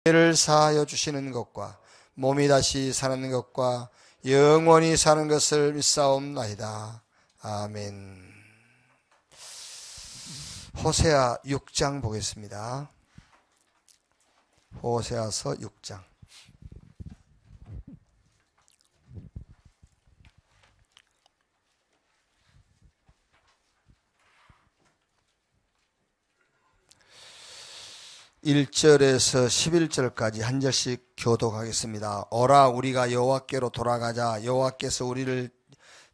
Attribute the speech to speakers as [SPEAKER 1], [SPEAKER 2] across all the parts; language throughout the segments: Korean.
[SPEAKER 1] 죄를 사하여 주시는 것과 몸이 다시 사는 것과 영원히 사는 것을 믿사옵나이다. 아멘. 호세아 6장 보겠습니다. 호세아서 6장. (1절에서) (11절까지) 한 절씩 교독하겠습니다. 오라 우리가 여호와께로 돌아가자. 여호와께서 우리를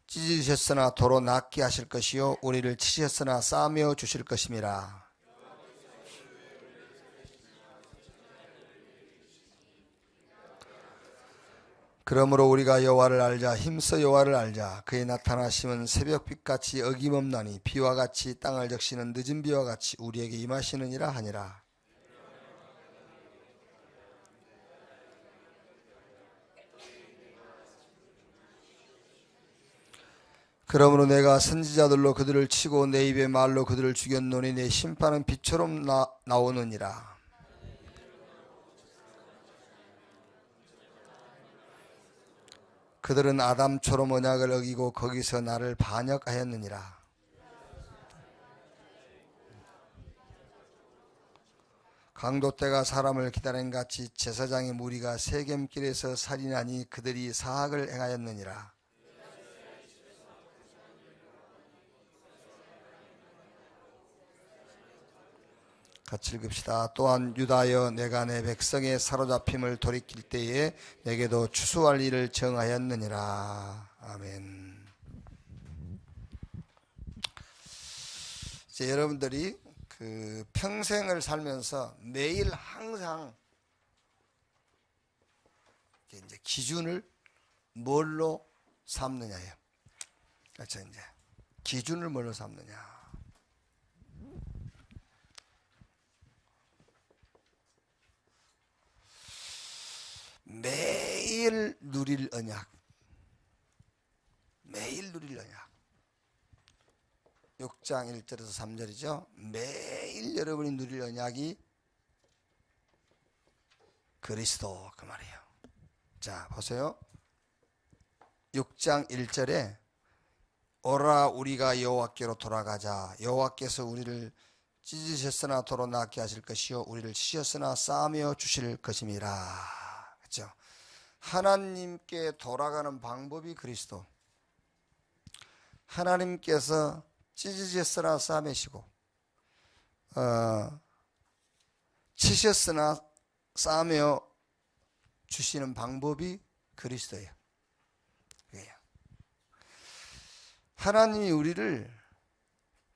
[SPEAKER 1] 찢으셨으나 도로 낫게 하실 것이요 우리를 치셨으나 싸매어 주실 것임이라. 그러므로 우리가 여호와를 알자. 힘써 여호와를 알자. 그의 나타나심은 새벽빛같이 어김없나니 비와 같이 땅을 적시는 늦은 비와 같이 우리에게 임하시느니라 하니라. 그러므로 내가 선지자들로 그들을 치고 내 입의 말로 그들을 죽였노니 내 심판은 빛처럼 나오느니라. 그들은 아담처럼 언약을 어기고 거기서 나를 반역하였느니라. 강도 때가 사람을 기다린 같이 제사장의 무리가 세겜길에서 살인하니 그들이 사악을 행하였느니라. 같이 읽읍시다. 또한 유다여 내가 내 백성의 사로잡힘을 돌이킬 때에 내게도 추수할 일을 정하였느니라. 아멘. 이제 여러분들이 그 평생을 살면서 매일 항상 이제 기준을 뭘로 삼느냐예요. 그렇죠. 이제 기준을 뭘로 삼느냐. 매일 누릴 언약. 매일 누릴 언약. 6장 1절에서 3절이죠. 매일 여러분이 누릴 언약이 그리스도 그 말이에요. 자 보세요. 6장 1절에 오라 우리가 여호와께로 돌아가자. 여호와께서 우리를 찢으셨으나 도로 낫게 하실 것이요 우리를 치셨으나 싸매어 주실 것임이라. 그렇죠? 하나님께 돌아가는 방법이 그리스도. 하나님께서 찢으셨으나 싸매시고 치셨으나 싸매어 주시는 방법이 그리스도예요. 하나님이 우리를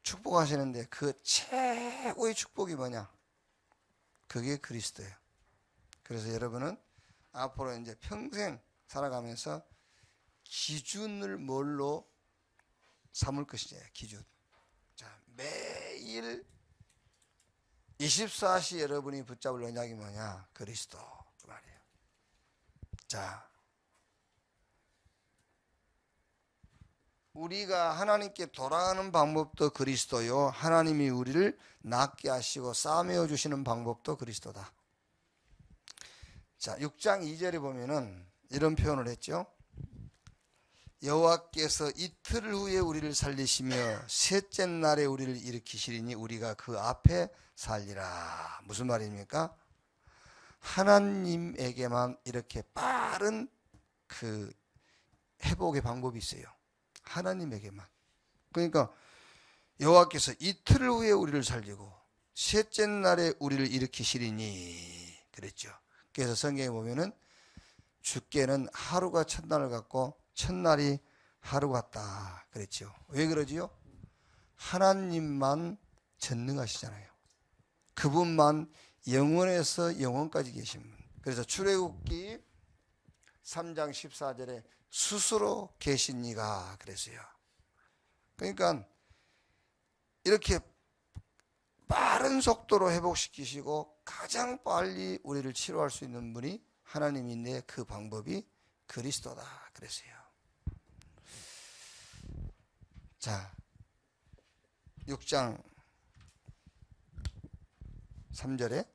[SPEAKER 1] 축복하시는데 그 최고의 축복이 뭐냐? 그게 그리스도예요. 그래서 여러분은 앞으로 이제 평생 살아가면서 기준을 뭘로 삼을 것이냐, 기준. 자, 매일 24시 여러분이 붙잡을 언약이 뭐냐? 그리스도. 그 말이에요. 자, 우리가 하나님께 돌아가는 방법도 그리스도요. 하나님이 우리를 낫게 하시고 싸매어 주시는 방법도 그리스도다. 자, 6장 2절에 보면은 이런 표현을 했죠. 여호와께서 이틀 후에 우리를 살리시며 셋째 날에 우리를 일으키시리니 우리가 그 앞에 살리라. 무슨 말입니까? 하나님에게만 이렇게 빠른 그 회복의 방법이 있어요. 하나님에게만. 그러니까 여호와께서 이틀 후에 우리를 살리고 셋째 날에 우리를 일으키시리니 그랬죠. 그래서 성경에 보면은 주께는 하루가 첫날을 같고 첫날이 하루 같다 그랬죠. 왜 그러지요? 하나님만 전능하시잖아요. 그분만 영원에서 영원까지 계신 분. 그래서 출애굽기 3장 14절에 스스로 계신 이가 그랬어요. 그러니까 이렇게 빠른 속도로 회복시키시고 가장 빨리 우리를 치료할 수 있는 분이 하나님인데 그 방법이 그리스도다 그랬어요. 자, 6장 3절에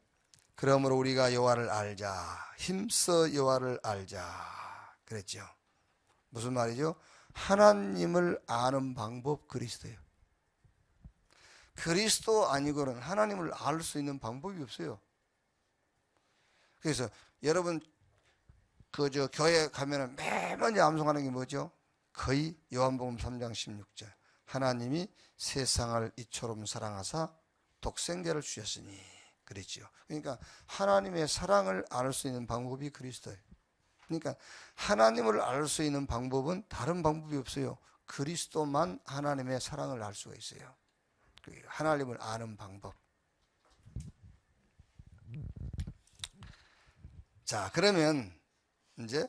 [SPEAKER 1] 그러므로 우리가 여호와를 알자. 힘써 여호와를 알자. 그랬죠. 무슨 말이죠? 하나님을 아는 방법 그리스도예요. 그리스도 아니고는 하나님을 알 수 있는 방법이 없어요. 그래서 여러분 교회 가면은 매일 먼저 암송하는 게 뭐죠? 거의 요한복음 3장 16절. 하나님이 세상을 이처럼 사랑하사 독생자를 주셨으니 그랬죠. 그러니까 하나님의 사랑을 알 수 있는 방법이 그리스도예요. 그러니까 하나님을 알 수 있는 방법은 다른 방법이 없어요. 그리스도만 하나님의 사랑을 알 수가 있어요. 하나님을 아는 방법. 자, 그러면 이제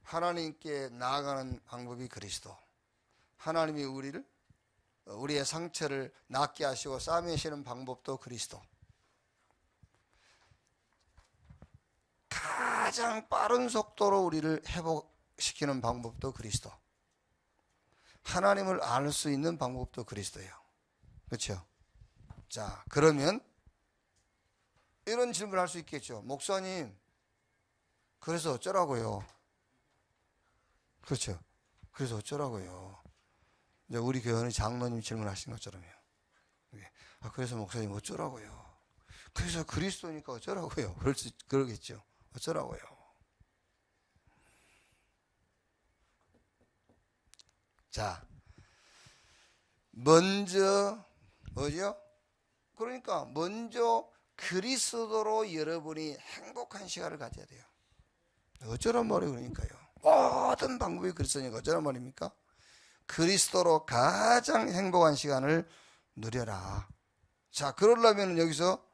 [SPEAKER 1] 하나님께 나아가는 방법이 그리스도. 하나님이 우리의 상처를 낫게 하시고 싸매시는 방법도 그리스도. 가장 빠른 속도로 우리를 회복시키는 방법도 그리스도. 하나님을 알 수 있는 방법도 그리스도예요. 그렇죠? 자, 그러면 이런 질문을 할 수 있겠죠. 목사님, 그래서 어쩌라고요? 그렇죠? 그래서 어쩌라고요? 이제 우리 교회는 장로님 질문하신 것처럼요. 그래서 목사님 어쩌라고요? 그래서 그리스도니까 어쩌라고요? 그러겠죠. 어쩌라고요? 자, 먼저 뭐죠? 그러니까 먼저 그리스도로 여러분이 행복한 시간을 가져야 돼요. 어쩌란 말이에요? 그러니까요. 모든 방법이 그리스도니까 어쩌란 말입니까? 그리스도로 가장 행복한 시간을 누려라. 자, 그러려면 여기서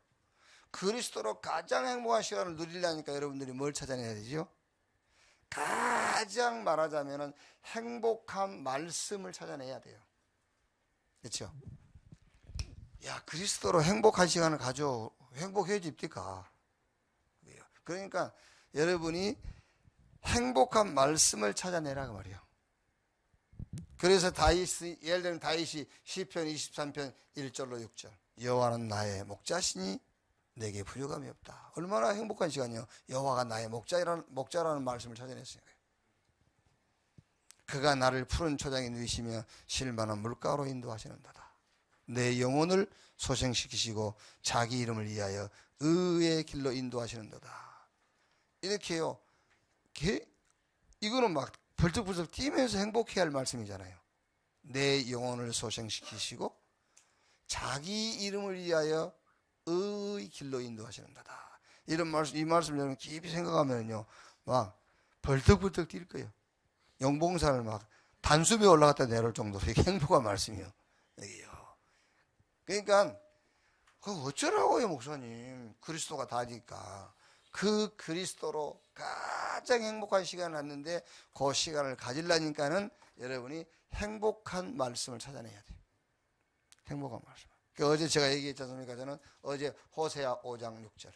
[SPEAKER 1] 그리스도로 가장 행복한 시간을 누리려니까 여러분들이 뭘 찾아내야 되죠? 가장 말하자면 행복한 말씀을 찾아내야 돼요. 그렇죠? 야, 그리스도로 행복한 시간을 가져. 행복해집니까? 그러니까 여러분이 행복한 말씀을 찾아내라 그 말이에요. 그래서 예를 들면 다윗이 시편 23편 1절로 6절. 여호와는 나의 목자시니 내게 부족함이 없다. 얼마나 행복한 시간이요. 여호와가 나의 목자라는 말씀을 찾아냈어요. 그가 나를 푸른 초장에 누이시며 실만한 물가로 인도하시는도다. 내 영혼을 소생시키시고 자기 이름을 위하여 의의 길로 인도하시는도다. 이렇게요. 이거는 막 벌떡벌떡 뛰면서 행복해야 할 말씀이잖아요. 내 영혼을 소생시키시고 자기 이름을 위하여 의의 길로 인도하시는도다. 이 말씀을 여러분 깊이 생각하면요, 막 벌떡벌떡 뛸 거예요. 영봉산을 막 단숨에 올라갔다 내려올 정도로 이게 행복한 말씀이요. 여기요. 그러니까 어쩌라고요, 목사님. 그리스도가 다니까. 그 그리스도로 가장 행복한 시간을 갖는데 그 시간을 가지려니까는 여러분이 행복한 말씀을 찾아내야 돼요. 행복한 말씀. 어제 제가 얘기했지 않습니까? 저는 어제 호세아 5장 6절.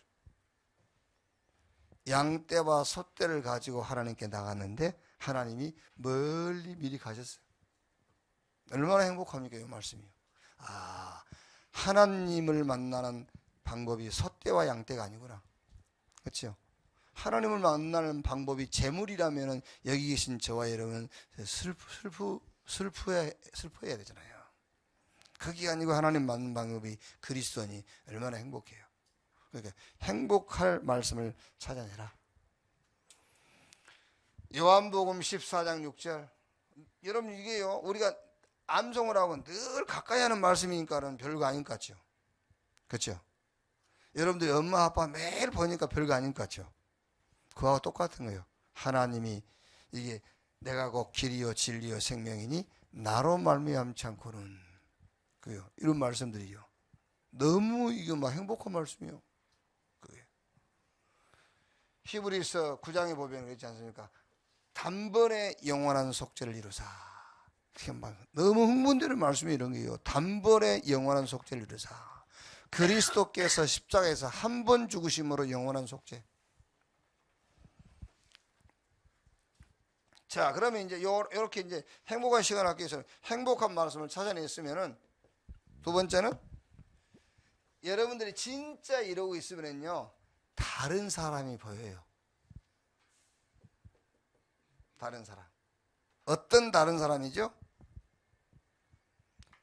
[SPEAKER 1] 양떼와 소떼를 가지고 하나님께 나갔는데 하나님이 멀리 미리 가셨어요. 얼마나 행복합니까, 이 말씀이요. 하나님을 만나는 방법이 소떼와 양떼가 아니구나. 그렇죠? 하나님을 만나는 방법이 재물이라면 여기 계신 저와 여러분 슬퍼해야 되잖아요. 그게 아니고 하나님 만나는 방법이 그리스도니 얼마나 행복해요. 그러니까 행복할 말씀을 찾아내라. 요한복음 14장 6절. 여러분 이게요, 우리가 암송을 하고 늘 가까이 하는 말씀이니까는 별거 아닌 것 같죠. 그렇죠? 여러분들 엄마 아빠 매일 보니까 별거 아닌 것 같죠. 그거하고 똑같은 거예요. 하나님이 이게 내가 곧 길이요 진리요 생명이니 나로 말미암지 않고는 그요. 이런 말씀들이요. 너무 이거 막 행복한 말씀이요. 그게 히브리서 9장에 보면 그렇지 않습니까? 단번에 영원한 속죄를 이루사. 너무 흥분되는 말씀이 이런 거예요. 단번에 영원한 속죄를 이루사. 그리스도께서 십자가에서 한 번 죽으심으로 영원한 속죄. 자, 그러면 이제 이렇게 이제 행복한 시간을 갖기 위해서 행복한 말씀을 찾아냈으면은 두 번째는 여러분들이 진짜 이러고 있으면요, 다른 사람이 보여요. 다른 사람. 어떤 다른 사람이죠?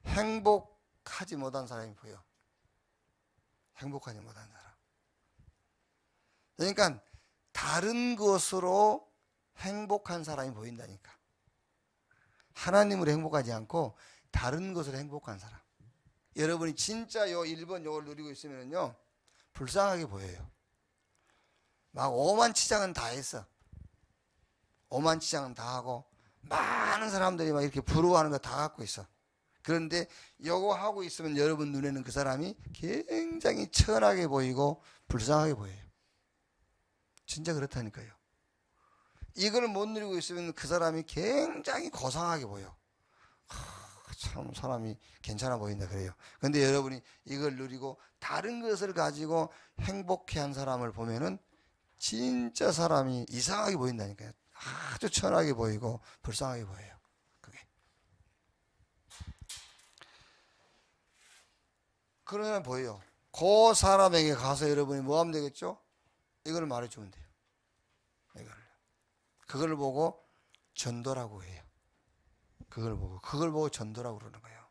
[SPEAKER 1] 행복하지 못한 사람이 보여. 행복하지 못한 사람. 그러니까 다른 것으로 행복한 사람이 보인다니까. 하나님으로 행복하지 않고 다른 것으로 행복한 사람. 여러분이 진짜 요 1번 요걸 누리고 있으면요, 불쌍하게 보여요. 막 오만치장은 다 했어. 오만치장은 다 하고 많은 사람들이 막 이렇게 부러워하는 거 다 갖고 있어. 그런데 요거 하고 있으면 여러분 눈에는 그 사람이 굉장히 천하게 보이고 불쌍하게 보여요. 진짜 그렇다니까요. 이걸 못 누리고 있으면 그 사람이 굉장히 고상하게 보여. 참 사람이 괜찮아 보인다 그래요. 그런데 여러분이 이걸 누리고 다른 것을 가지고 행복해한 사람을 보면은 진짜 사람이 이상하게 보인다니까요. 아주 천하게 보이고 불쌍하게 보여요. 그게. 그러면 보여요. 그 사람에게 가서 여러분이 뭐 하면 되겠죠? 이걸 말해주면 돼요. 그걸 보고 전도라고 해요. 그걸 보고 전도라고 그러는 거예요.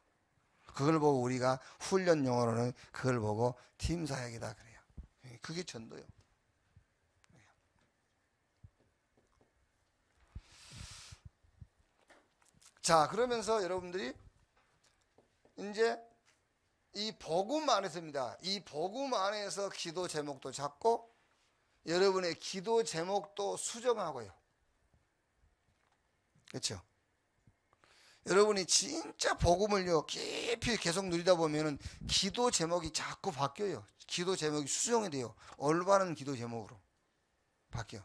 [SPEAKER 1] 그걸 보고 우리가 훈련 용어로는 그걸 보고 팀 사역이다 그래요. 그게 전도요. 자, 그러면서 여러분들이 이제 이 복음 안에서입니다. 이 복음 안에서 기도 제목도 잡고 여러분의 기도 제목도 수정하고요. 그렇죠? 여러분이 진짜 복음을요 깊이 계속 누리다 보면은 기도 제목이 자꾸 바뀌어요. 기도 제목이 수정이 돼요. 올바른 기도 제목으로 바뀌어.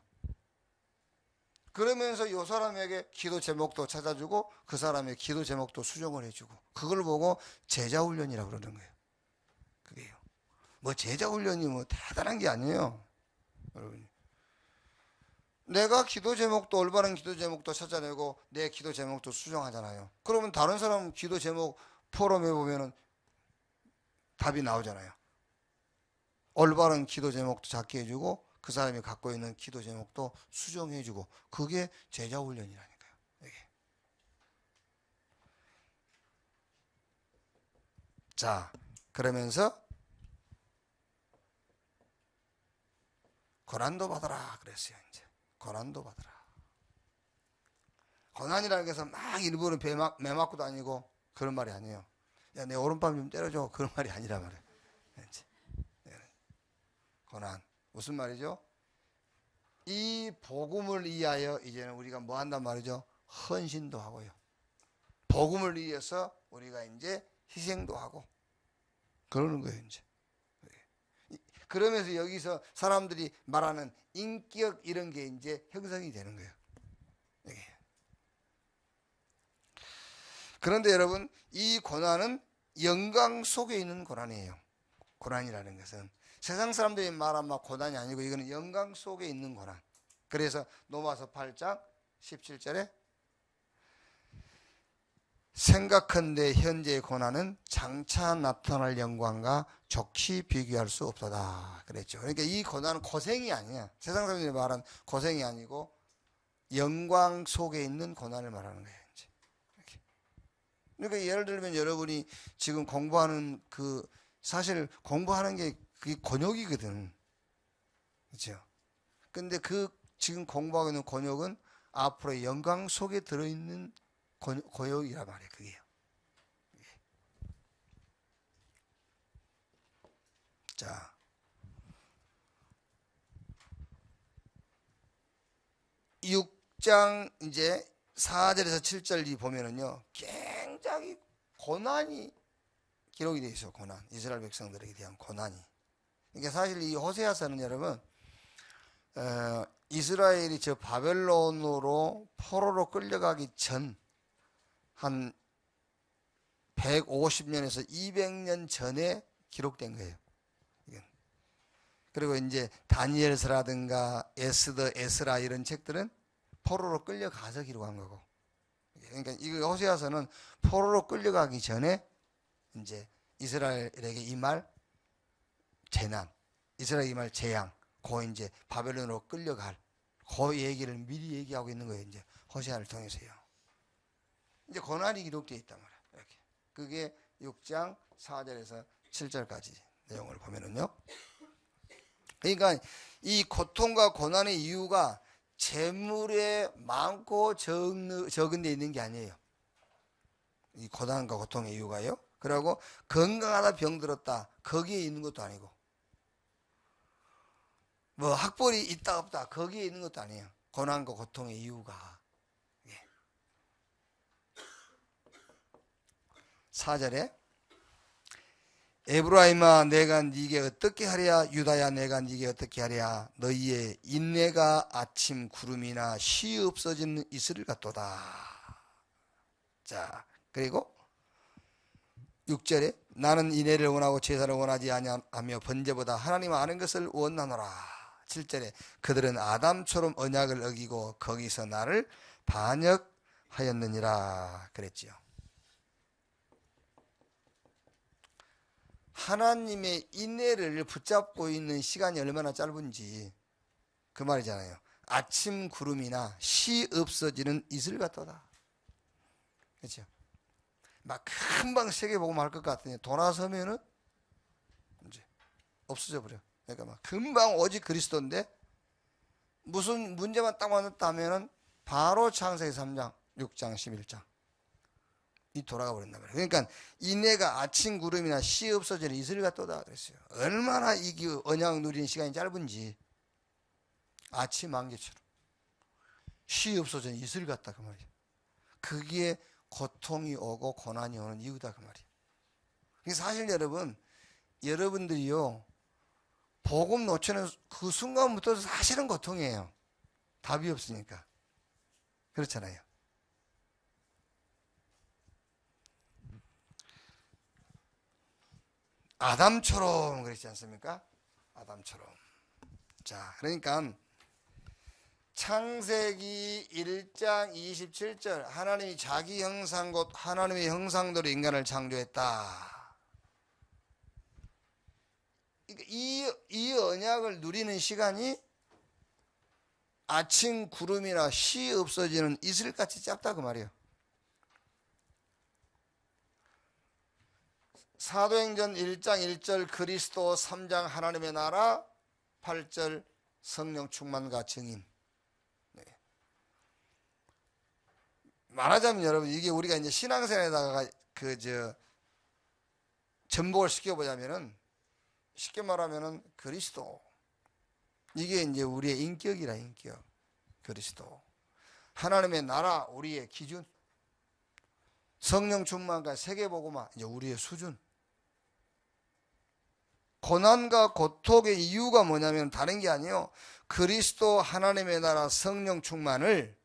[SPEAKER 1] 그러면서 이 사람에게 기도 제목도 찾아주고 그 사람의 기도 제목도 수정을 해주고 그걸 보고 제자 훈련이라고 그러는 거예요. 그게요. 뭐 제자 훈련이 뭐 대단한 게 아니에요. 여러분. 내가 기도 제목도 올바른 기도 제목도 찾아내고 내 기도 제목도 수정하잖아요. 그러면 다른 사람 기도 제목 포럼에 보면은 답이 나오잖아요. 올바른 기도 제목도 찾게 해주고 그 사람이 갖고 있는 기도 제목도 수정해주고 그게 제자 훈련이라니까요. 이게. 자, 그러면서 고난도 받아라 그랬어요. 이제 고난도 받아라. 고난이라는 것은 막 일부러 매 맞고 다니고 그런 말이 아니에요. 야, 내 오른밤 좀 때려줘. 그런 말이 아니라 말이에요. 고난. 무슨 말이죠? 이 복음을 위하여 이제는 우리가 뭐 한단 말이죠? 헌신도 하고요. 복음을 위해서 우리가 이제 희생도 하고 그러는 거예요, 이제. 그러면서 여기서 사람들이 말하는 인격 이런 게 이제 형성이 되는 거예요. 그런데 여러분, 이 고난은 영광 속에 있는 고난이에요. 고난이라는 것은 세상 사람들이 말한 막 고난이 아니고 이거는 영광 속에 있는 고난. 그래서 로마서 8장 17절에 생각한데 현재의 고난은 장차 나타날 영광과 좋게 비교할 수 없도다 그랬죠. 그러니까 이 고난은 고생이 아니야. 세상 사람들이 말하는 고생이 아니고 영광 속에 있는 고난을 말하는 거예요. 이제. 그러니까 예를 들면 여러분이 지금 공부하는 그 사실 공부하는 게 그게 곤욕이거든. 그렇죠? 근데 그 지금 공부하고 있는 곤욕은 앞으로 영광 속에 들어있는 곤욕이란 말이에요. 그게요. 자, 6장 이제 4절에서 7절 보면은요, 굉장히 고난이 기록이 되어 있어요. 고난. 이스라엘 백성들에게 대한 고난이. 그러니까 사실 이 호세아서는 여러분, 이스라엘이 저 바벨론으로 포로로 끌려가기 전 한 150년에서 200년 전에 기록된 거예요. 그리고 이제 다니엘서라든가 에스더, 에스라 이런 책들은 포로로 끌려가서 기록한 거고. 그러니까 이거 호세아서는 포로로 끌려가기 전에 이제 이스라엘에게 이 말 재난, 이스라엘 말 재앙, 그 이제 바벨론으로 끌려갈 그 얘기를 미리 얘기하고 있는 거예요. 이제 호세아를 통해서요. 이제 고난이 기록되어 있단 말이에요. 이렇게. 그게 6장 4절에서 7절까지 내용을 보면은요. 그러니까 이 고통과 고난의 이유가 재물에 많고 적은 데 있는 게 아니에요. 이 고난과 고통의 이유가요. 그리고 건강하다 병들었다 거기에 있는 것도 아니고 뭐 학벌이 있다 없다 거기에 있는 것도 아니에요. 고난과 고통의 이유가 4절에 에브라임아 내가 네게 어떻게 하랴 유다야 내가 네게 어떻게 하랴 너희의 인내가 아침 구름이나 쉬 없어지는 이슬을 같도다. 자 그리고 6절에 나는 인애를 원하고 제사를 원하지 아니하며 번제보다 하나님 아는 것을 원하노라. 7절에 그들은 아담처럼 언약을 어기고 거기서 나를 반역하였느니라 그랬지요. 하나님의 인애를 붙잡고 있는 시간이 얼마나 짧은지 그 말이잖아요. 아침 구름이나 시 없어지는 이슬 같도다. 그렇죠? 막 금방 세계 보고 말 것 같으니 돌아서면은 이제 없어져 버려. 그러니까 막 금방 오직 그리스도인데 무슨 문제만 딱 만났다면은 바로 창세기 3장, 6장, 11장 이 돌아가 버린단 말이에요. 그러니까 인애가 아침 구름이나 시 없어지는 이슬 같도다 그랬어요. 얼마나 이 언약 누리는 시간이 짧은지 아침 안개처럼 시 없어지는 이슬 같다 그 말이에요. 그게 고통이 오고 고난이 오는 이유다 그 말이에요. 사실 여러분들이요 복음 놓치는 그 순간부터 사실은 고통이에요. 답이 없으니까. 그렇잖아요. 아담처럼 그랬지 않습니까? 아담처럼. 자, 그러니까 창세기 1장 27절 하나님이 자기 형상 곧 하나님의 형상대로 인간을 창조했다. 이 언약을 누리는 시간이 아침 구름이나 시 없어지는 이슬같이 짧다 그 말이에요. 사도행전 1장 1절 그리스도 3장 하나님의 나라 8절 성령 충만과 증인. 네. 말하자면 여러분 이게 우리가 이제 신앙생활에다가 전복을 시켜보자면은 쉽게 말하면은 그리스도 이게 이제 우리의 인격이라 인격 그리스도 하나님의 나라 우리의 기준 성령 충만과 세계복음화 이제 우리의 수준 고난과 고통의 이유가 뭐냐면 다른 게 아니에요. 그리스도 하나님의 나라 성령 충만을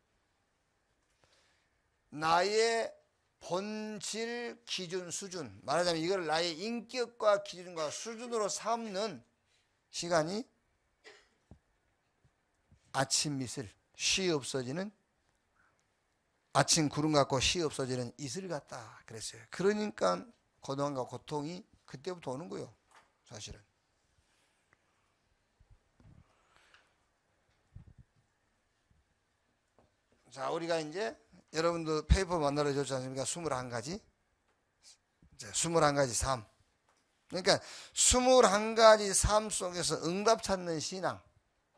[SPEAKER 1] 나의 본질 기준 수준 말하자면 이걸 나의 인격과 기준과 수준으로 삼는 시간이 아침 이슬 쉬 없어지는 아침 구름 같고 쉬 없어지는 이슬 같다 그랬어요. 그러니까 고난과 고통이 그때부터 오는 거예요. 사실은 자 우리가 이제 여러분도 페이퍼 만들어 줬지 않습니까? 21가지 이제 21가지 삶 그러니까 21가지 삶 속에서 응답 찾는 신앙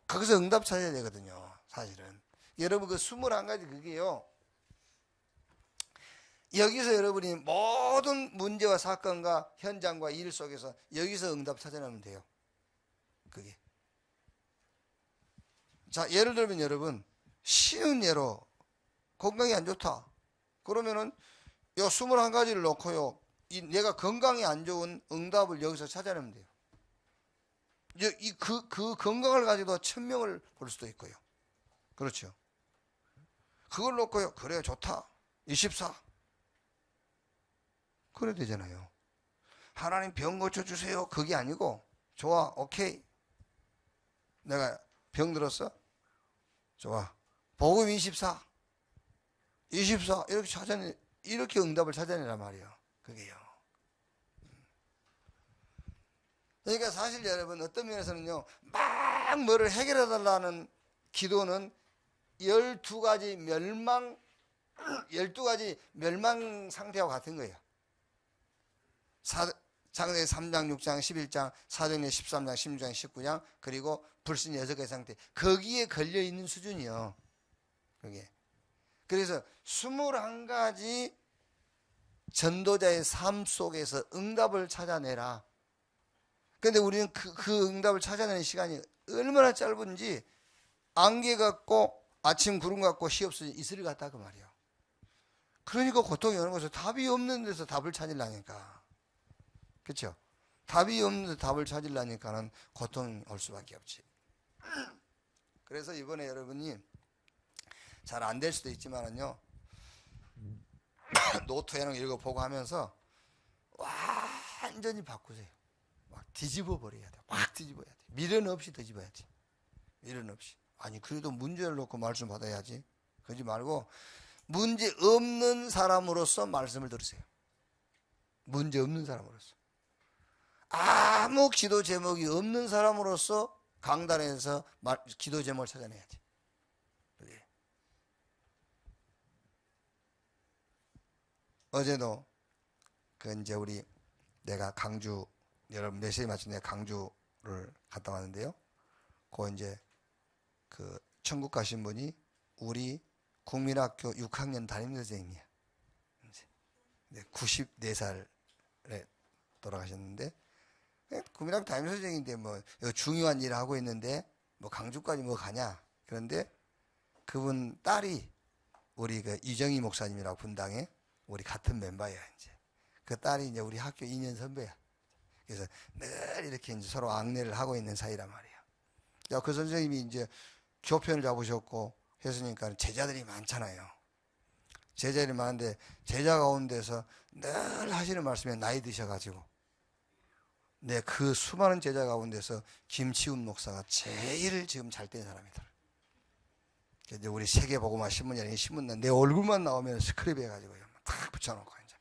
[SPEAKER 1] 거기서 응답 찾아야 되거든요. 사실은 여러분 그 21가지 그게요 여기서 여러분이 모든 문제와 사건과 현장과 일 속에서 여기서 응답 찾아내면 돼요. 그게 자 예를 들면 여러분 쉬운 예로 건강이 안 좋다 그러면은 요 21가지를 놓고요 내가 건강이 안 좋은 응답을 여기서 찾아내면 돼요. 그 건강을 가지고 1000명을 볼 수도 있고요. 그렇죠. 그걸 놓고요 그래 좋다 24 그래야 되잖아요. 하나님 병 고쳐주세요 그게 아니고 좋아 오케이 내가 병 들었어 좋아 복음 24 이렇게 이렇게 응답을 찾아내란 말이에요. 그게요. 그러니까 사실 여러분 어떤 면에서는요, 막 뭐를 해결해 달라는 기도는 12가지 멸망 상태와 같은 거예요. 창세기 3장, 6장, 11장, 사도행전 13장, 16장, 19장, 그리고 불신 6개 상태. 거기에 걸려 있는 수준이요. 그게. 그래서 21가지 전도자의 삶 속에서 응답을 찾아내라. 근데 우리는 그 응답을 찾아내는 시간이 얼마나 짧은지 안개 같고 아침 구름 같고 시 없이 이슬 같다 그 말이에요. 그러니까 고통이 오는 거죠. 답이 없는 데서 답을 찾으려니까. 그렇죠? 답이 없는 데서 답을 찾으려니까는 고통이 올 수밖에 없지. 그래서 이번에 여러분이 잘 안 될 수도 있지만은요, 노트에는 읽어보고 하면서 완전히 바꾸세요. 막 뒤집어 버려야 돼. 확 뒤집어야 돼. 미련 없이 뒤집어야 돼. 미련 없이. 아니 그래도 문제를 놓고 말씀 받아야지. 그러지 말고 문제 없는 사람으로서 말씀을 들으세요. 문제 없는 사람으로서. 아무 기도 제목이 없는 사람으로서 강단에서 기도 제목을 찾아내야지. 어제도 이제 내가 강주, 여러분 메시지 마친 내가 강주를 갔다 왔는데요. 이제 천국 가신 분이 우리 국민학교 6학년 담임 선생님이야. 94살에 돌아가셨는데, 국민학교 담임 선생님인데 뭐 중요한 일을 하고 있는데 뭐 강주까지 뭐 가냐. 그런데 그분 딸이 우리 이정희 목사님이라고 분당에 우리 같은 멤버예요. 이제 그 딸이 이제 우리 학교 2년 선배야. 그래서 늘 이렇게 이제 서로 앙내를 하고 있는 사이란 말이에요. 그 선생님이 이제 교편을 잡으셨고 했으니까 제자들이 많잖아요. 제자들이 많은데 제자 가운데서 늘 하시는 말씀이 나이 드셔가지고 그 수많은 제자 가운데서 김치훈 목사가 제일 지금 잘 된 사람이더라. 이제 우리 세계보고마 신문이라는 신문 내 얼굴만 나오면 스크립 해가지고 탁 붙여놓고 이제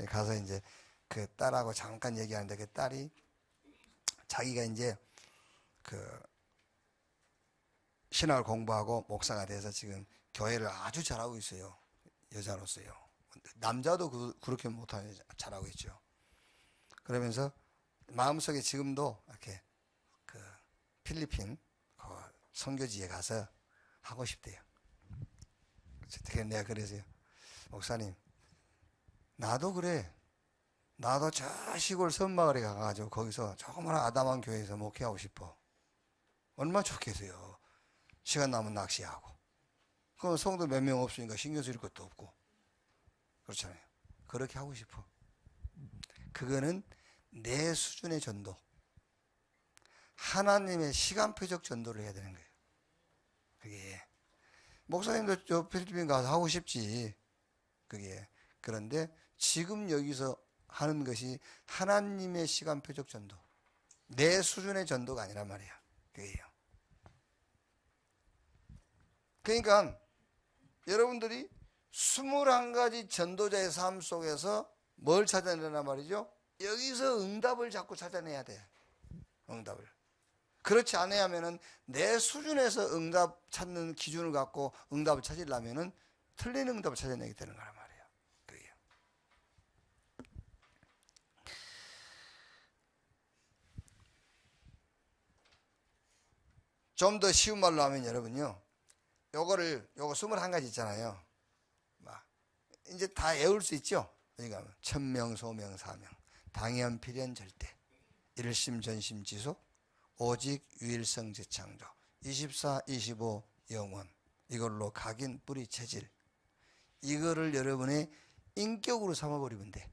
[SPEAKER 1] 가서 이제 그 딸하고 잠깐 얘기하는데 그 딸이 자기가 이제 신학을 공부하고 목사가 돼서 지금 교회를 아주 잘하고 있어요. 여자로서요. 남자도 그렇게 못하는 잘하고 있죠. 그러면서 마음속에 지금도 이렇게 필리핀 선교지에 가서 하고 싶대요. 그래서 내가 그래서요, 목사님, 나도 그래. 나도 저 시골 섬마을에 가가지고 거기서 조그마한 아담한 교회에서 목회하고 싶어. 얼마나 좋겠어요. 시간 남으면 낚시하고. 그럼 성도 몇 명 없으니까 신경 쓸 것도 없고. 그렇잖아요. 그렇게 하고 싶어. 그거는 내 수준의 전도. 하나님의 시간표적 전도를 해야 되는 거예요. 그게. 목사님도 저 필리핀 가서 하고 싶지. 그게. 그런데 지금 여기서 하는 것이 하나님의 시간표적 전도. 내 수준의 전도가 아니란 말이야. 그게요. 그러니까 여러분들이 21가지 전도자의 삶 속에서 뭘 찾아내란 말이죠? 여기서 응답을 자꾸 찾아내야 돼. 응답을. 그렇지 않으면은 내 수준에서 응답 찾는 기준을 갖고 응답을 찾으려면은 틀린 응답을 찾아내게 되는 거란 말이에요. 그게요. 좀 더 쉬운 말로 하면 여러분요, 요거 21가지 있잖아요. 이제 다 외울 수 있죠? 그러니까 천명, 소명, 사명, 당연, 필연, 절대, 일심, 전심, 지속, 오직, 유일성, 재창조, 24, 25, 영원, 이걸로 각인, 뿌리, 체질, 이거를 여러분의 인격으로 삼아버리면 돼.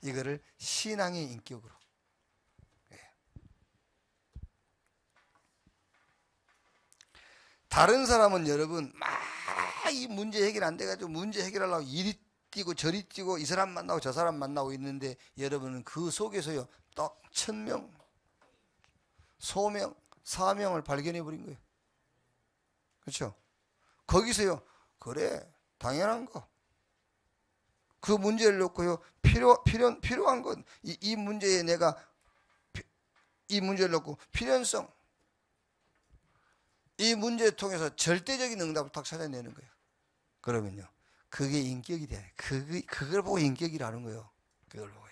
[SPEAKER 1] 이거를 신앙의 인격으로. 다른 사람은 여러분 막 이 문제 해결 안 돼가지고 문제 해결하려고 이리 뛰고 저리 뛰고 이 사람 만나고 저 사람 만나고 있는데 여러분은 그 속에서요 딱 천명, 소명, 사명을 발견해 버린 거예요. 그렇죠? 거기서요, 그래 당연한 거, 그 문제를 놓고요, 필요한 건, 이 문제에 내가, 이 문제를 놓고 필연성, 이 문제를 통해서 절대적인 응답을 딱 찾아내는 거예요. 그러면요, 그게 인격이 돼. 그걸 보고 인격이라는 거예요. 그걸 보고요.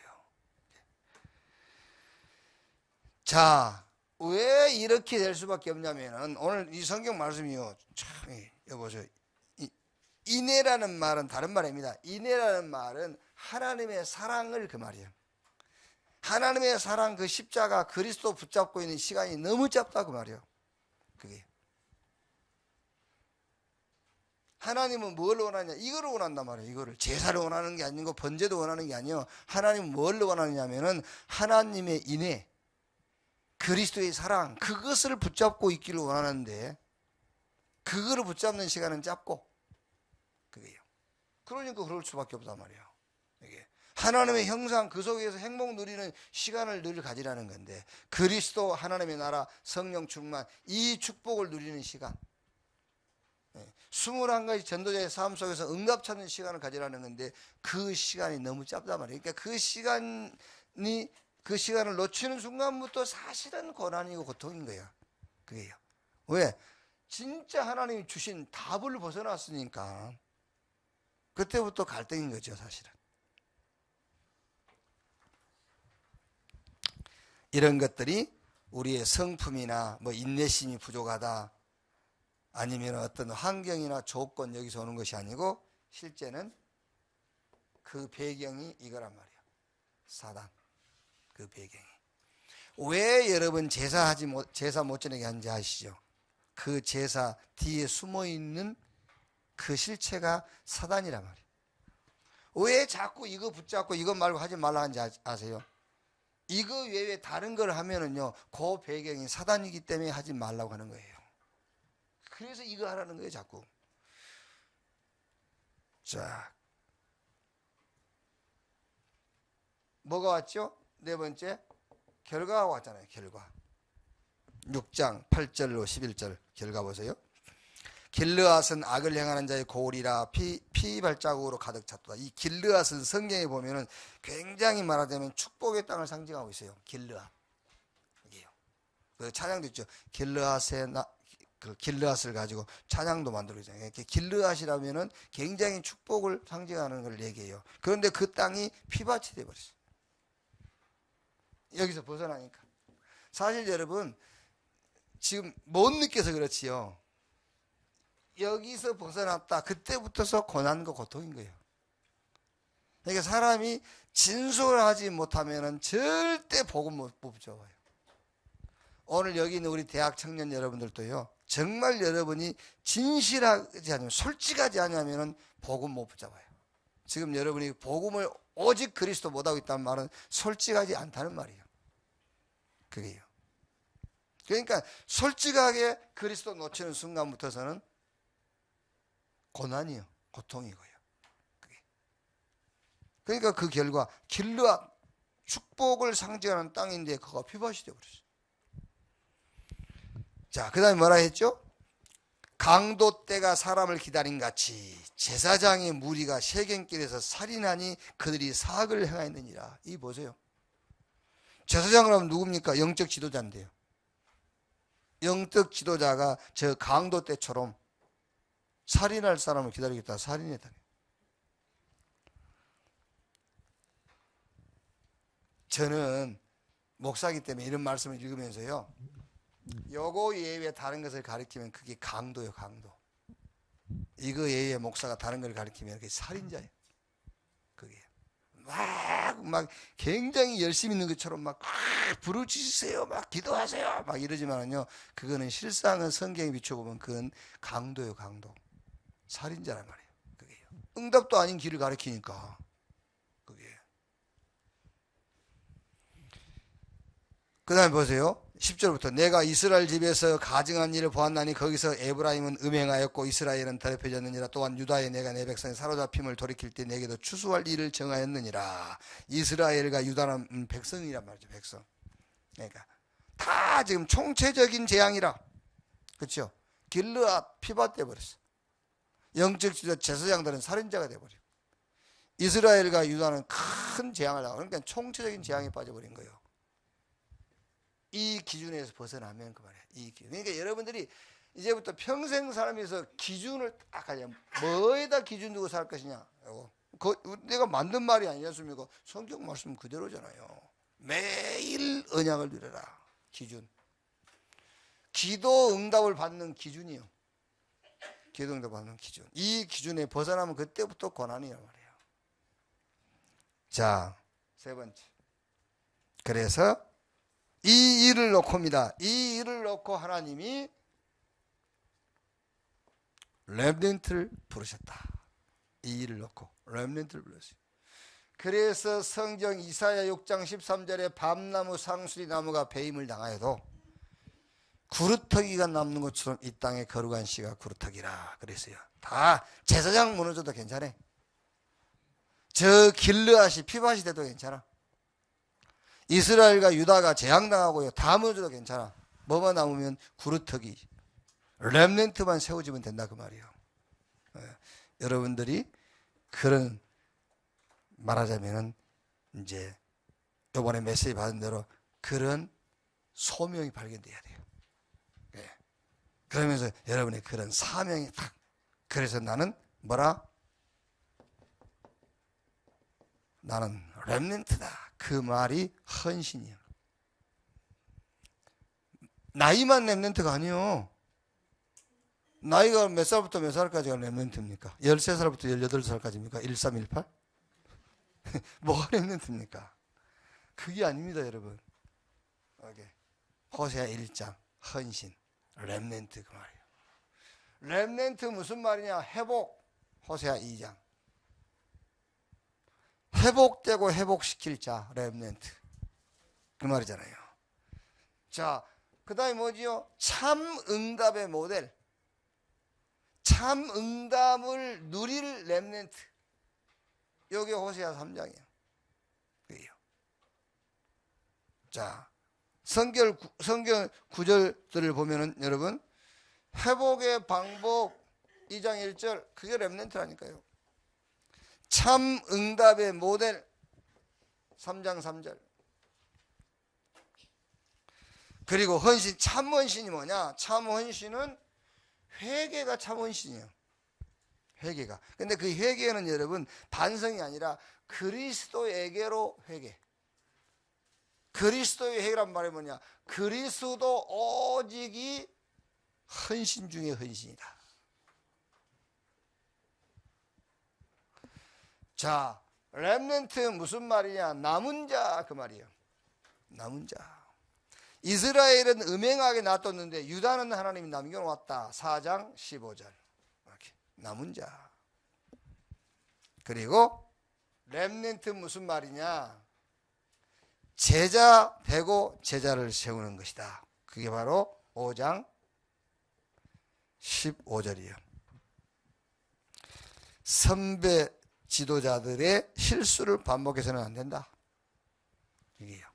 [SPEAKER 1] 자, 왜 이렇게 될 수밖에 없냐면은, 오늘 이 성경 말씀이요, 참, 여보세요. 인애라는 말은 다른 말입니다. 인애라는 말은 하나님의 사랑을 그 말이에요. 하나님의 사랑, 그 십자가, 그리스도 붙잡고 있는 시간이 너무 짧다 그 말이에요. 그게. 하나님은 뭘 원하냐? 이거를 원한단 말이에요. 이거를. 제사를 원하는 게 아니고 번제도 원하는 게 아니에요. 하나님은 뭘 원하느냐면은 하나님의 인애, 그리스도의 사랑, 그것을 붙잡고 있기를 원하는데, 그거를 붙잡는 시간은 짧고, 그게요. 그러니까 그럴 수밖에 없단 말이에요. 이게 하나님의 형상, 그 속에서 행복 누리는 시간을 늘 가지라는 건데, 그리스도, 하나님의 나라, 성령 충만, 이 축복을 누리는 시간, 21가지 전도자의 삶 속에서 응답 찾는 시간을 가지라는 건데, 그 시간이 너무 짧단 말이에요. 그러니까 그 시간을 놓치는 순간부터 사실은 고난이고 고통인 거예요. 그게요. 왜? 진짜 하나님이 주신 답을 벗어났으니까 그때부터 갈등인 거죠, 사실은. 이런 것들이 우리의 성품이나 뭐 인내심이 부족하다, 아니면 어떤 환경이나 조건, 여기서 오는 것이 아니고 실제는 그 배경이 이거란 말이에요. 사단. 그 배경이. 왜 여러분 제사 못 지내게 하는지 아시죠? 그 제사 뒤에 숨어 있는 그 실체가 사단이란 말이에요. 왜 자꾸 이거 붙잡고 이거 말고 하지 말라 하는지 아세요? 이거 외에 다른 걸 하면은요, 그 배경이 사단이기 때문에 하지 말라고 하는 거예요. 그래서 이거 하라는 거예요, 자꾸. 자, 뭐가 왔죠? 네 번째, 결과가 왔잖아요. 결과. 6장 8절로 11절 결과 보세요. 길르앗은 악을 행하는 자의 고울이라 피 발자국으로 가득 찼도다. 이 길르앗은 성경에 보면은 굉장히 말하자면 축복의 땅을 상징하고 있어요. 길르앗. 이게요. 그 찬양도 있죠. 그 길르앗을 가지고 찬양도 만들고 있잖아요. 길르앗이라면은 굉장히 축복을 상징하는 걸 얘기해요. 그런데 그 땅이 피밭이 되어버렸어요. 여기서 벗어나니까. 사실 여러분 지금 못 느껴서 그렇지요. 여기서 벗어났다, 그때부터서 고난과 고통인 거예요. 그러니까 사람이 진솔하지 못하면 절대 복음 못 붙잡아요. 오늘 여기 있는 우리 대학 청년 여러분들도요, 정말 여러분이 진실하지 않으면, 솔직하지 않으면 복음 못 붙잡아요. 지금 여러분이 복음을 오직 그리스도 못하고 있다는 말은 솔직하지 않다는 말이에요. 그게요. 그러니까 솔직하게 그리스도 놓치는 순간부터서는 고난이요, 고통이고요. 그게. 그러니까 그 결과 길르앗, 축복을 상징하는 땅인데 그거 피밭이 되어버렸어요. 자, 그 다음에 뭐라 했죠? 강도 때가 사람을 기다린 같이 제사장의 무리가 세겜길에서 살인하니 그들이 사악을 행하였느니라. 이 보세요. 제사장을 하면 누굽니까? 영적 지도자인데요. 영적 지도자가 저 강도 때처럼 살인할 사람을 기다리겠다, 살인했다. 저는 목사기 때문에 이런 말씀을 읽으면서요, 요거 예외 다른 것을 가리키면 그게 강도예요, 강도. 이거 예외 목사가 다른 걸 가리키면 그게 살인자예요. 그게 막 굉장히 열심히 있는 것처럼 막 부르짖으세요, 막 기도하세요, 막 이러지만은요, 그거는 실상은 성경에 비춰보면 그건 강도예요, 강도. 살인자란 말이에요. 그게요. 응답도 아닌 길을 가리키니까. 그게. 그 다음에 보세요. 10절부터 내가 이스라엘 집에서 가증한 일을 보았나니 거기서 에브라임은 음행하였고 이스라엘은 더럽혀졌느니라. 또한 유다에 내가 내 백성이 사로잡힘을 돌이킬 때 내게도 추수할 일을 정하였느니라. 이스라엘과 유다는 백성이란 말이죠. 백성. 그러니까 다 지금 총체적인 재앙이라. 그렇죠? 길르앗 피밭 돼버렸어. 영적 지도 제사장들은 살인자가 돼버려. 이스라엘과 유다는 큰 재앙을 당하고, 그러니까 총체적인 재앙에 빠져버린 거예요. 이 기준에서 벗어나면 그 말이에요. 이 기준. 그러니까 여러분들이 이제부터 평생 살면서 기준을 딱 하자. 뭐에다 기준 두고 살 것이냐. 내가 만든 말이 아니지 않습니까? 성경 말씀 그대로잖아요. 매일 언약을 누려라. 기준. 기도 응답을 받는 기준이요. 기도 응답 받는 기준. 이 기준에 벗어나면 그때부터 고난이란 말이에요. 자, 세 번째. 그래서 이 일을 놓고입니다. 이 일을 놓고 하나님이 렘넌트를 부르셨다. 이 일을 놓고 렘넌트를 불렀어요. 그래서 성경 이사야 6장 13절에 밤나무 상수리 나무가 배임을 당하여도 구루터기가 남는 것처럼 이 땅에 거룩한 씨가 구루터기라 그랬어요. 다 제사장 무너져도 괜찮아. 저 길르앗이 피밭이 돼도 괜찮아. 이스라엘과 유다가 재앙당하고요 다 무너져도 괜찮아. 뭐만 남으면 구루터기 렘넌트만 세워지면 된다 그 말이에요. 여러분들이 그런 말하자면은 이제 이번에 메시지 받은 대로 그런 소명이 발견돼야 돼요. 그러면서 여러분의 그런 사명이 딱. 그래서 나는 뭐라? 나는 렘넌트다. 그 말이 헌신이에요. 나이만 렘넌트가 아니에요. 나이가 몇 살부터 몇 살까지가 렘넌트입니까? 13살부터 18살까지입니까? 1318? 뭐가 렘넌트입니까? 그게 아닙니다, 여러분. 호세아 1장 헌신, 렘넌트 그 말이에요. 렘넌트 무슨 말이냐? 회복, 호세아 2장. 회복되고 회복시킬 자, 렘넌트. 그 말이잖아요. 자, 그 다음에 뭐지요? 참 응답의 모델. 참 응답을 누릴 렘넌트. 여기 호세아 3장이에요. 그래요. 자, 성경 구절들을 보면은 여러분, 회복의 방법 2장 1절, 그게 렘넌트라니까요. 참 응답의 모델 3장 3절. 그리고 헌신, 참 헌신이 뭐냐? 참 헌신은 회개가 참 헌신이에요. 회개가. 근데 그 회개는 여러분 반성이 아니라 그리스도에게로 회개. 그리스도의 회개란 말이 뭐냐? 그리스도 오직이 헌신 중에 헌신이다. 자, 렘넌트 무슨 말이냐? 남은 자 그 말이에요. 남은 자. 이스라엘은 음행하게 놔뒀는데 유다는 하나님이 남겨놓았다. 4장 15절. 이렇게 남은 자. 그리고 렘넌트 무슨 말이냐? 제자 되고 제자를 세우는 것이다. 그게 바로 5장 15절이에요. 선배 지도자들의 실수를 반복해서는 안 된다. 이게요.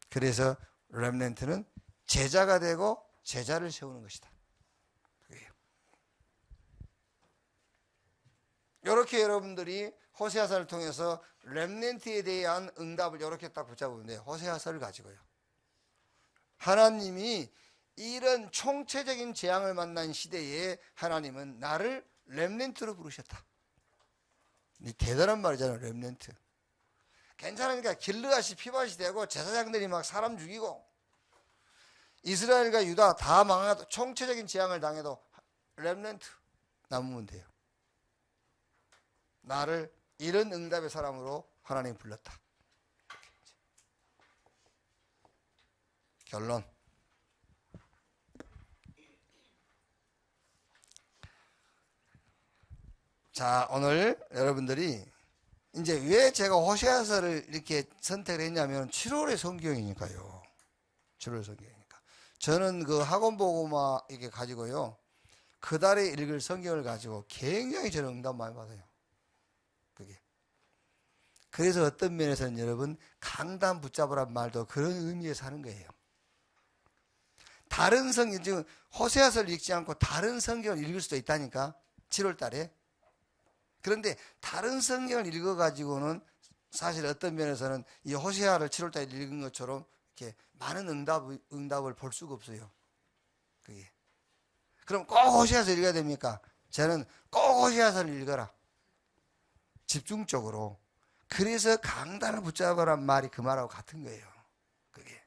[SPEAKER 1] 그래서 렘넌트는 제자가 되고 제자를 세우는 것이다. 그게요. 이렇게 여러분들이 호세아서를 통해서 렘넌트에 대한 응답을 이렇게 딱 붙잡으면 돼요. 호세아서를 가지고요. 하나님이 이런 총체적인 재앙을 만난 시대에 하나님은 나를 렘넌트로 부르셨다. 이 대단한 말이잖아요. 렘넌트. 괜찮으니까 길르앗이 피밭이 되고 제사장들이 막 사람 죽이고 이스라엘과 유다 다 망하도 총체적인 재앙을 당해도 렘넌트 남으면 돼요. 나를 이런 응답의 사람으로 하나님이 불렀다. 결론. 자, 오늘 여러분들이 이제 왜 제가 호세아서를 이렇게 선택을 했냐면 7월의 성경이니까요. 7월 성경이니까. 저는 그 학원보고마 이렇게 가지고요. 그 달에 읽을 성경을 가지고 굉장히 저는 응답 많이 받아요. 그게. 그래서 어떤 면에서는 여러분 강단 붙잡으란 말도 그런 의미에서 하는 거예요. 다른 성경, 지금 호세아서를 읽지 않고 다른 성경을 읽을 수도 있다니까. 7월 달에. 그런데 다른 성경을 읽어가지고는 사실 어떤 면에서는 이 호세아를 7월달에 읽은 것처럼 이렇게 많은 응답을 볼 수가 없어요. 그게. 그럼 꼭 호세아서 읽어야 됩니까? 저는 꼭 호세아서를 읽어라. 집중적으로. 그래서 강단을 붙잡으란 말이 그 말하고 같은 거예요. 그게.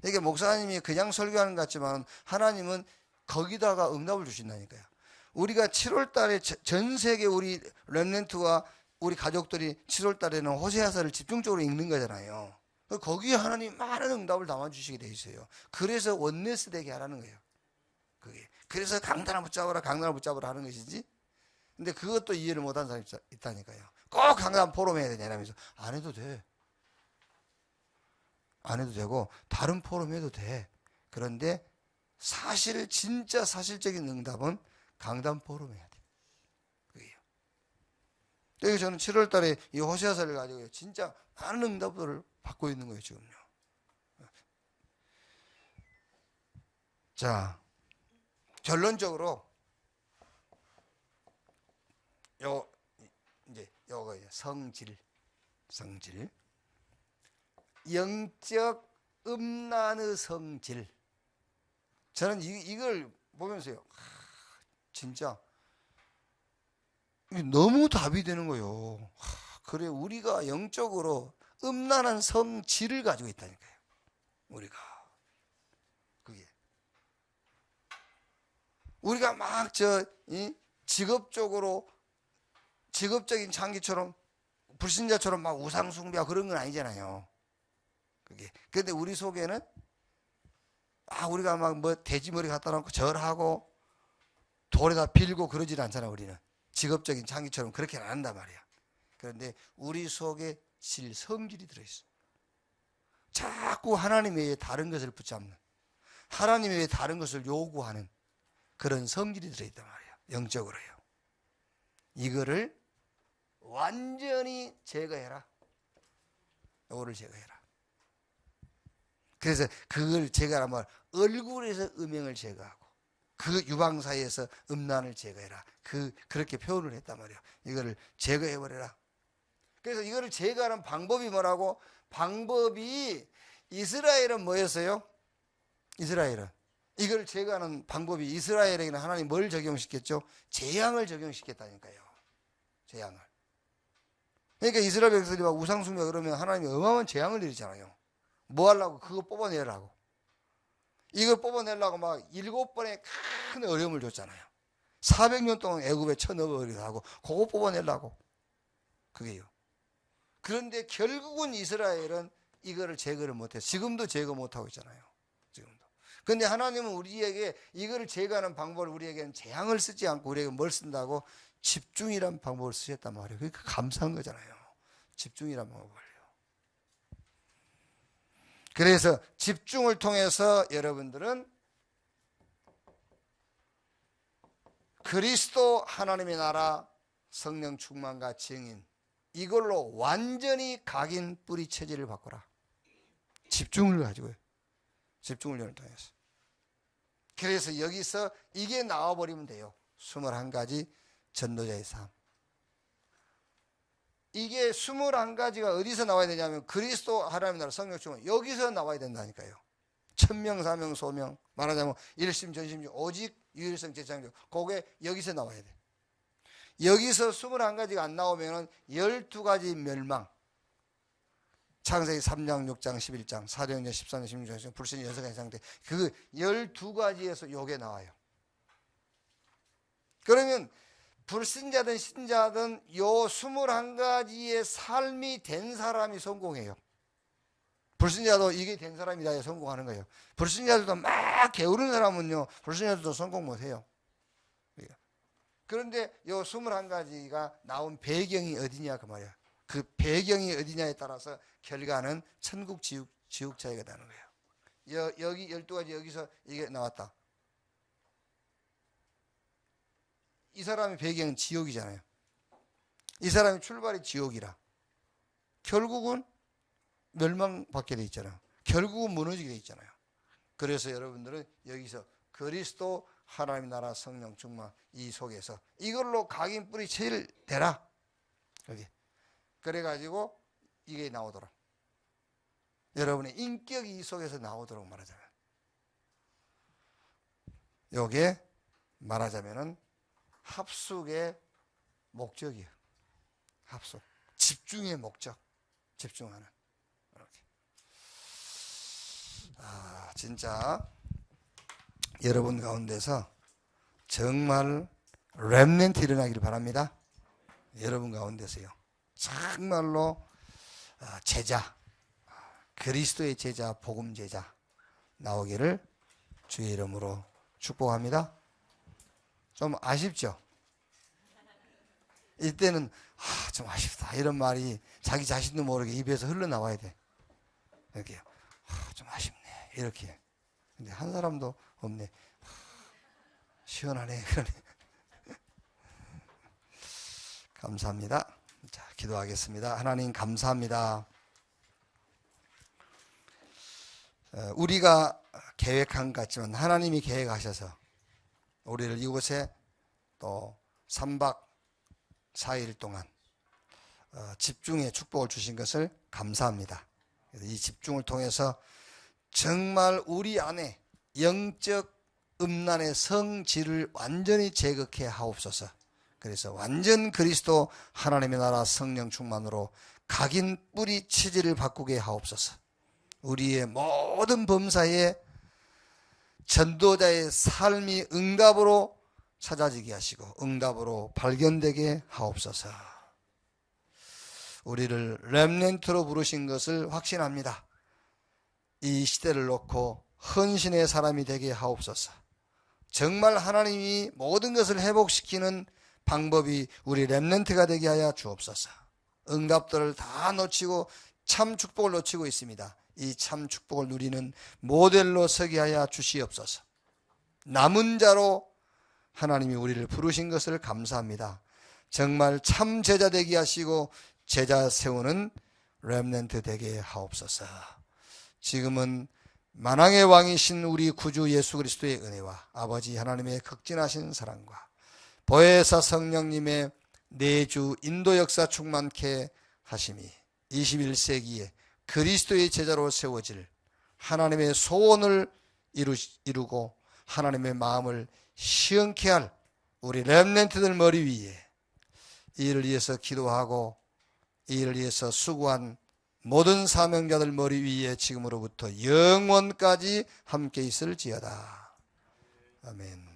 [SPEAKER 1] 이게 목사님이 그냥 설교하는 것 같지만 하나님은 거기다가 응답을 주신다니까요. 우리가 7월 달에 전 세계 우리 렘넌트와 우리 가족들이 7월 달에는 호세아서를 집중적으로 읽는 거잖아요. 거기에 하나님 많은 응답을 담아주시게 돼 있어요. 그래서 원네스 되게 하라는 거예요. 그게. 그래서 강단을 붙잡으라, 강단을 붙잡으라 하는 것이지. 근데 그것도 이해를 못하는 사람이 있다니까요. 꼭 강단 포럼 해야 되냐 이러면서 안 해도 돼. 안 해도 되고 다른 포럼 해도 돼. 그런데 사실 진짜 사실적인 응답은 강단 포럼 해야 돼. 그게요. 그래서 저는 7월 달에 이 호세아서를 가지고 진짜 많은 응답들을 받고 있는 거예요, 지금요. 자, 결론적으로 이제 요거예요. 성질. 영적 음란의 성질. 저는 이걸 보면서요. 진짜 너무 답이 되는 거예요. 그래, 우리가 영적으로 음란한 성질을 가지고 있다니까요. 우리가. 그게. 우리가 막 직업적인 창기처럼 불신자처럼 막 우상숭배하고 그런 건 아니잖아요. 그게. 근데 우리 속에는 우리가 막 뭐 돼지머리 갖다 놓고 절하고 돌에다 빌고 그러질 않잖아. 우리는 직업적인 창기처럼 그렇게는 안 한단 말이야. 그런데 우리 속에 성질이 들어있어. 자꾸 하나님 외에 다른 것을 붙잡는, 하나님 외에 다른 것을 요구하는 그런 성질이 들어있단 말이야. 영적으로요. 이거를 완전히 제거해라. 이거를 제거해라. 그래서 그걸 제거하면 얼굴에서 음행을 제거하고 그 유방 사이에서 음란을 제거해라. 그렇게 표현을 했단 말이야. 이거를 제거해버려라. 그래서 이거를 제거하는 방법이 뭐라고? 방법이 이스라엘은 뭐였어요? 이스라엘은 이걸 제거하는 방법이 이스라엘에게는 하나님 뭘 적용시켰죠? 재앙을 적용시켰다니까요. 재앙을. 그러니까 이스라엘 백성들이 막 우상숭배 그러면 하나님이 어마어마한 재앙을 내리잖아요. 뭐 하려고? 그거 뽑아내라고. 이걸 뽑아내려고 막 7번의 큰 어려움을 줬잖아요. 400년 동안 애굽에 쳐넣어버리기도 하고 그거 뽑아내려고. 그게요. 그런데 결국은 이스라엘은 이거를 제거를 못해요. 지금도 제거 못하고 있잖아요. 지금도. 그런데 하나님은 우리에게 이거를 제거하는 방법을 우리에게는 재앙을 쓰지 않고 우리에게 뭘 쓴다고? 집중이란 방법을 쓰셨단 말이에요. 그러니까 감사한 거잖아요. 집중이란 방법을요. 그래서 집중을 통해서 여러분들은 그리스도 하나님의 나라 성령 충만과 증인 이걸로 완전히 각인 뿌리 체질을 바꿔라. 집중을 가지고요. 집중을 통해서. 그래서 여기서 이게 나와버리면 돼요. 21가지 전도자의 삶. 이게 21가지가 어디서 나와야 되냐면 그리스도 하나님의 나라 성령 충만 여기서 나와야 된다니까요. 천명 사명 소명 말하자면 일심 전심 오직 유일성 제창조 그게 여기서 나와야 돼. 여기서 21가지가 안 나오면 12가지 멸망. 창세기 3장 6장 11장 사도행전 13장 16장 불신 연석한 상태 그 12가지에서 요게 나와요. 그러면 불신자든 신자든 요 21가지의 삶이 된 사람이 성공해요. 불신자도 이게 된 사람이다 성공하는 거예요. 불신자들도 막 게으른 사람은요 불신자들도 성공 못해요. 그런데 요 21가지가 나온 배경이 어디냐 그 말이야. 그 배경이 어디냐에 따라서 결과는 천국 지옥 차이가 나는 거예요. 여기 12가지 여기서 이게 나왔다. 이 사람의 배경은 지옥이잖아요. 이 사람의 출발이 지옥이라 결국은 멸망받게 돼 있잖아요. 결국은 무너지게 돼 있잖아요. 그래서 여러분들은 여기서 그리스도 하나님의 나라 성령 충만 이 속에서 이걸로 각인 뿌리 체질 되라. 여기. 그래가지고 이게 나오도록. 여러분의 인격이 이 속에서 나오도록 말하자면. 요게 말하자면은 합숙의 목적이에요. 합숙. 집중의 목적. 집중하는. 이렇게. 진짜 여러분 가운데서 정말 렘넌트 일어나기를 바랍니다. 여러분 가운데서요. 정말로 제자, 그리스도의 제자, 복음 제자 나오기를 주의 이름으로 축복합니다. 좀 아쉽죠? 이때는 좀 아쉽다 이런 말이 자기 자신도 모르게 입에서 흘러나와야 돼. 이렇게 좀 아쉽네 이렇게. 근데 한 사람도 없네. 시원하네. 그러네. 감사합니다. 자, 기도하겠습니다. 하나님 감사합니다. 우리가 계획한 것 같지만 하나님이 계획하셔서 우리를 이곳에 또 3박 4일 동안 집중의 축복을 주신 것을 감사합니다. 이 집중을 통해서 정말 우리 안에 영적 음란의 성질을 완전히 제거해 하옵소서. 그래서 완전 그리스도 하나님의 나라 성령 충만으로 각인 뿌리 체질을 바꾸게 하옵소서. 우리의 모든 범사에 전도자의 삶이 응답으로 찾아지게 하시고 응답으로 발견되게 하옵소서. 우리를 렘넌트로 부르신 것을 확신합니다. 이 시대를 놓고 헌신의 사람이 되게 하옵소서. 정말 하나님이 모든 것을 회복시키는 방법이 우리 렘넌트가 되게 하여 주옵소서. 응답들을 다 놓치고 참 축복을 놓치고 있습니다. 이 참 축복을 누리는 모델로 서게 하여 주시옵소서. 남은 자로 하나님이 우리를 부르신 것을 감사합니다. 정말 참 제자 되게 하시고 제자 세우는 렘넌트 되게 하옵소서. 지금은 만왕의 왕이신 우리 구주 예수 그리스도의 은혜와 아버지 하나님의 극진하신 사랑과 보혜사 성령님의 내주 인도 역사 충만케 하심이 21세기에 그리스도의 제자로 세워질 하나님의 소원을 이루고 하나님의 마음을 시원케 할 우리 렘넌트들 머리 위에 이 일을 위해서 기도하고 이 일을 위해서 수고한 모든 사명자들 머리 위에 지금으로부터 영원까지 함께 있을지어다. 아멘.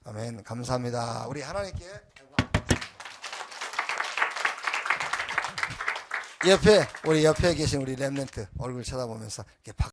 [SPEAKER 1] 아멘. 감사합니다. 우리 하나님께 우리 옆에 계신 우리 렘넌트 얼굴 쳐다보면서 이렇게